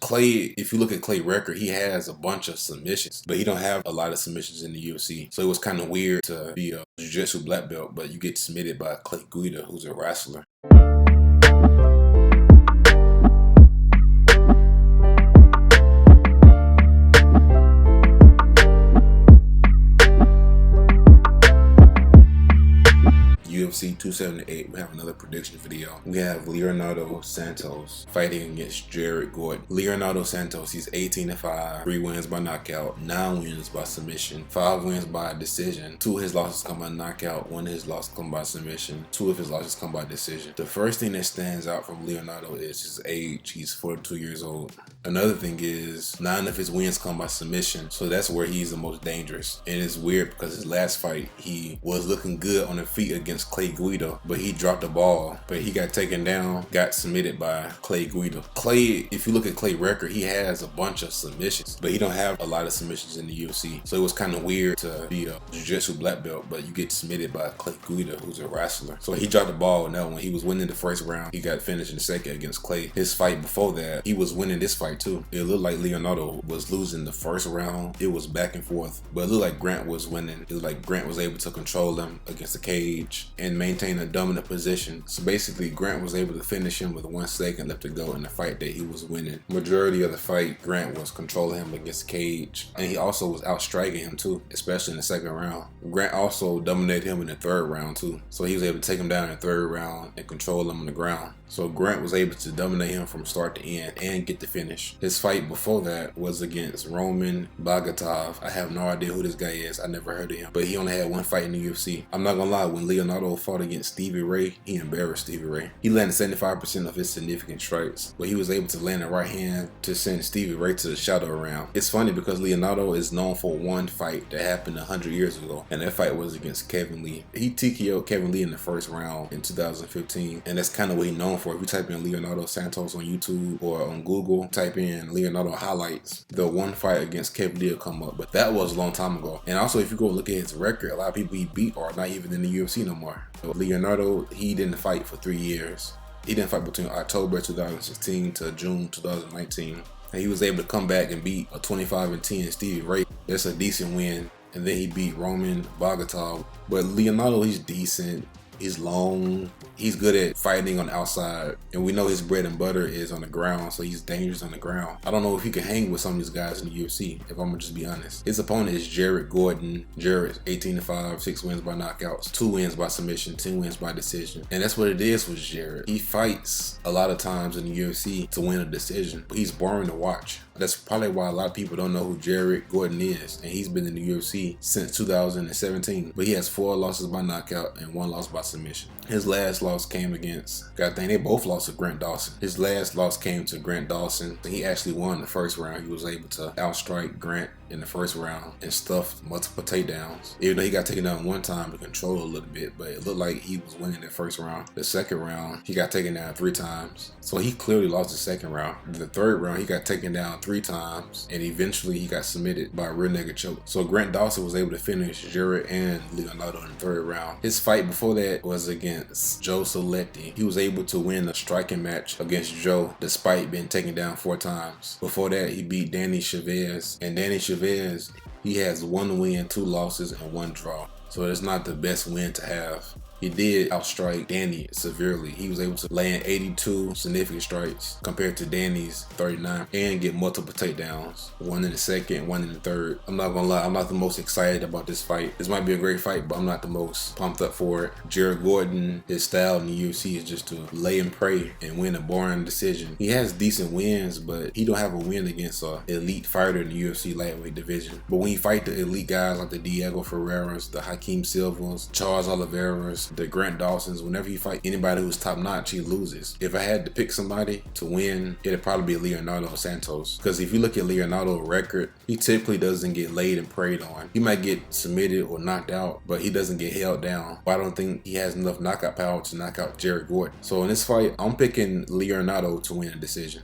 Clay, if you look at Clay's record, he has a bunch of submissions, but he don't have a lot of submissions in the UFC. So it was kind of weird to be a jiu-jitsu black belt, but you get submitted by Clay Guida, who's a wrestler. UFC 278, we have another prediction video. We have Leonardo Santos fighting against Derrick Gordon. Leonardo Santos, he's 18-5, 3 wins by knockout, 9 wins by submission, 5 wins by decision. 2 of his losses come by knockout, 1 of his losses come by submission, 2 of his losses come by decision. The first thing that stands out from Leonardo is his age. He's 42 years old. Another thing is 9 of his wins come by submission, so that's where he's the most dangerous. And it's weird because his last fight, he was looking good on the feet against Clay Guida, but he dropped the ball, but he got taken down, got submitted by Clay Guida. Clay, if you look at Clay's record, he has a bunch of submissions, but he don't have a lot of submissions in the UFC. So it was kind of weird to be a jiu-jitsu black belt, but you get submitted by Clay Guida, who's a wrestler. So he dropped the ball in that one. He was winning the first round. He got finished in the second against Clay. His fight before that, he was winning this fight too. It looked like Leonardo was losing the first round. It was back and forth, but it looked like Grant was winning. It was like Grant was able to control him against the cage and maintain a dominant position. So basically, Grant was able to finish him with 1 second left to go in the fight that he was winning. Majority of the fight, Grant was controlling him against the cage, and he also was outstriking him too, especially in the second round. Grant also dominated him in the third round too, so he was able to take him down in the third round and control him on the ground. So Grant was able to dominate him from start to end and get the finish. His fight before that was against Roman Bogatov. I have no idea who this guy is. I never heard of him, but he only had 1 fight in the UFC. I'm not gonna lie, when Leonardo fought against Stevie Ray, he embarrassed Stevie Ray. He landed 75% of his significant strikes, but he was able to land the right hand to send Stevie Ray to the shadow round. It's funny because Leonardo is known for 1 fight that happened 100 years ago, and that fight was against Kevin Lee. He TKO'd Kevin Lee in the first round in 2015, and that's kind of what he's known for. If you type in Leonardo Santos on YouTube or on Google, type in Leonardo highlights, the 1 fight against Kevin Lee will come up, but that was a long time ago. And also, if you go look at his record, a lot of people he beat are not even in the UFC no more. Leonardo, he didn't fight for 3 years. He didn't fight between October 2016 to June 2019. And he was able to come back and beat a 25-10 Stevie Ray. That's a decent win. And then he beat Roman Bogatov. But Leonardo, he's decent. He's long. He's good at fighting on the outside. And we know his bread and butter is on the ground, so he's dangerous on the ground. I don't know if he can hang with some of these guys in the UFC, if I'm gonna just be honest. His opponent is Derrick Gordon. Derrick, 18-5, 6 wins by knockouts, 2 wins by submission, 10 wins by decision. And that's what it is with Derrick. He fights a lot of times in the UFC to win a decision, but he's boring to watch. That's probably why a lot of people don't know who Derrick Gordon is, and he's been in the UFC since 2017. But he has 4 losses by knockout and 1 loss by submission. His last loss came against, God dang, they both lost to Grant Dawson. His last loss came to Grant Dawson. He actually won the first round. He was able to outstrike Grant in the first round and stuff multiple takedowns. Even though he got taken down 1 time to control a little bit, but it looked like he was winning that first round. The second round, he got taken down 3 times. So he clearly lost the second round. The third round, he got taken down 3 times, and eventually he got submitted by a rear naked choke. So Grant Dawson was able to finish Derrick and Leonardo in the third round. His fight before that was against Joe Soletti. He was able to win a striking match against Joe despite being taken down 4 times. Before that, he beat Danny Chavez, and Danny Chavez, he has 1 win, 2 losses, and 1 draw. So it's not the best win to have. He did outstrike Danny severely. He was able to land 82 significant strikes compared to Danny's 39 and get multiple takedowns. 1 in the second, 1 in the third. I'm not gonna lie, I'm not the most excited about this fight. This might be a great fight, but I'm not the most pumped up for it. Derrick Gordon, his style in the UFC is just to lay and pray and win a boring decision. He has decent wins, but he don't have a win against an elite fighter in the UFC lightweight division. But when he fight the elite guys like the Diego Ferreiras, the Hakeem Silvas, Charles Oliveira's, the Grant Dawsons, whenever he fight anybody who's top notch, he loses. If I had to pick somebody to win, it'd probably be Leonardo Santos. Because if you look at Leonardo's record, he typically doesn't get laid and preyed on. He might get submitted or knocked out, but he doesn't get held down. But I don't think he has enough knockout power to knock out Derrick Gordon. So in this fight, I'm picking Leonardo to win a decision.